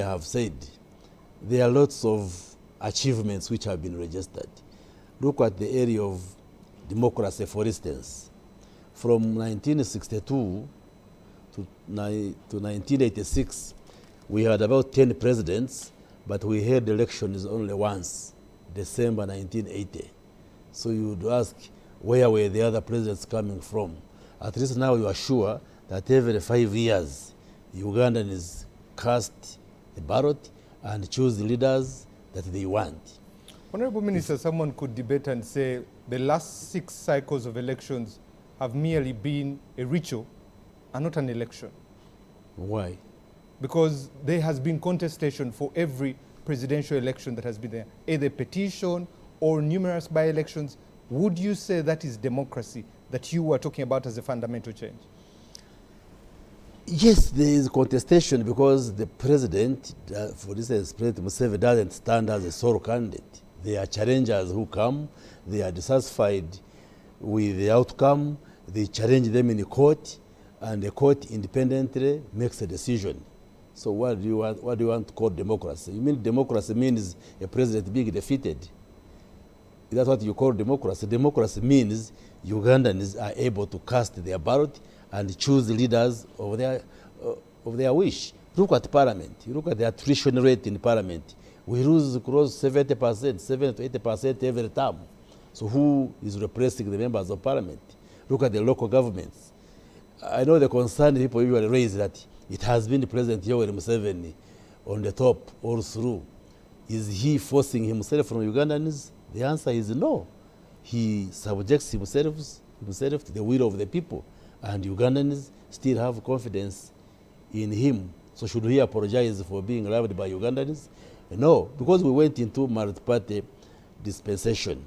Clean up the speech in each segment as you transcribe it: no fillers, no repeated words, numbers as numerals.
I have said, there are lots of achievements which have been registered. Look at the area of democracy, for instance. From 1962 to 1986, we had about 10 presidents, but we had elections only once, December 1980. So you would ask, where were the other presidents coming from? At least now you are sure that every 5 years, Ugandans cast the ballot and choose the leaders that they want. Honorable Minister, someone could debate and say the last 6 cycles of elections have merely been a ritual and not an election. Why? Because there has been contestation for every presidential election that has been there, either petition or numerous by-elections. Would you say that is democracy that you were talking about as a fundamental change? Yes, there is contestation because the president, for instance, President Museveni doesn't stand as a sole candidate. There are challengers who come, they are dissatisfied with the outcome, they challenge them in the court, and the court independently makes a decision. So what do you want to call democracy? You mean democracy means a president being defeated? That's what you call democracy. Democracy means Ugandans are able to cast their ballot and choose leaders of their wish. Look at parliament. You look at the attrition rate in parliament. We lose close 70%, 70 to 80% every term. So who is replacing the members of parliament? Look at the local governments. I know the concern people usually raise that it has been President Yoweri Museveni on the top all through. Is he forcing himself from Ugandans? The answer is no. He subjects himself to the will of the people, and Ugandans still have confidence in him. So should he apologize for being loved by Ugandans? No, because we went into multi-party dispensation,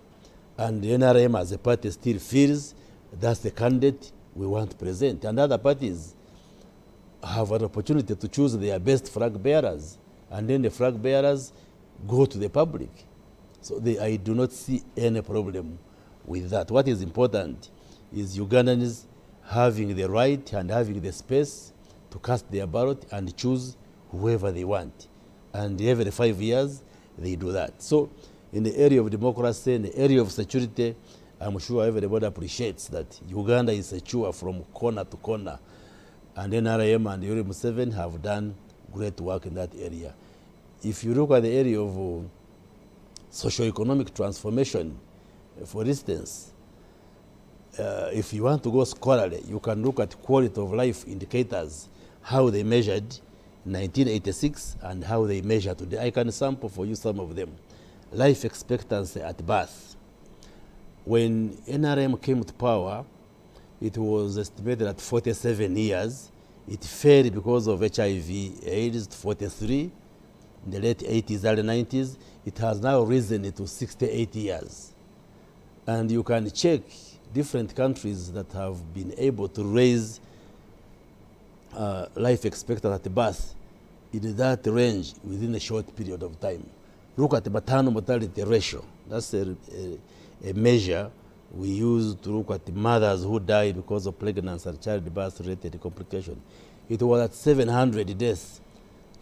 and the NRM as a party still feels that's the candidate we want to present. And other parties have an opportunity to choose their best flag bearers, and then the flag bearers go to the public. So I do not see any problem with that. What is important is Ugandans having the right and having the space to cast their ballot and choose whoever they want. And every 5 years, they do that. So in the area of democracy, in the area of security, I'm sure everybody appreciates that Uganda is secure from corner to corner. And NRM and Yoweri Museveni have done great work in that area. If you look at the area of socio-economic transformation, for instance, if you want to go scholarly, you can look at quality of life indicators, how they measured in 1986 and how they measure today. I can sample for you some of them. Life expectancy at birth. When NRM came to power, it was estimated at 47 years. It fell because of HIV AIDS to 43. In the late 80s, early 90s, it has now risen to 68 years. And you can check different countries that have been able to raise life expectancy at birth in that range within a short period of time. Look at the maternal mortality ratio. That's a measure we use to look at the mothers who die because of pregnancy and childbirth-related complications. It was at 700 deaths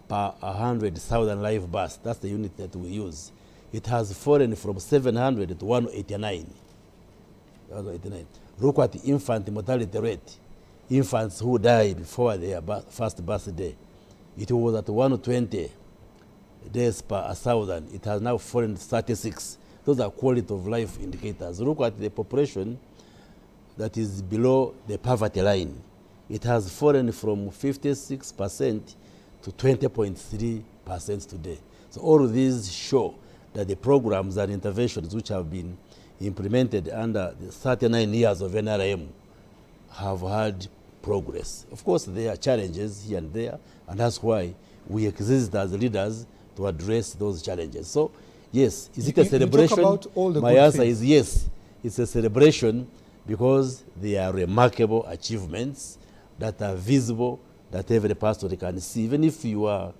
per 100,000 live births. That's the unit that we use. It has fallen from 700 to 189. Look at the infant mortality rate. Infants who die before their first birthday. It was at 120 deaths per 1,000. It has now fallen to 36. Those are quality of life indicators. Look at the population that is below the poverty line. It has fallen from 56% to 20.3% today. So all of these show that the programs and interventions which have been implemented under the 39 years of NRM have had progress. Of course, there are challenges here and there, and that's why we exist as leaders to address those challenges. So, yes, is it a celebration? You talk about all the My good answer things. is yes. It's a celebration because they are remarkable achievements that are visible, that every person can see. Even if you are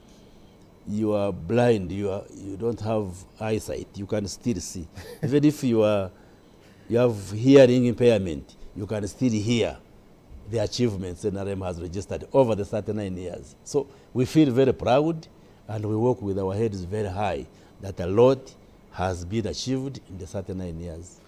blind, you don't have eyesight, you can still see. Even if you have hearing impairment, you can still hear the achievements NRM has registered over the 39 years. So we feel very proud, And we work with our heads very high, that a lot has been achieved in the 39 years.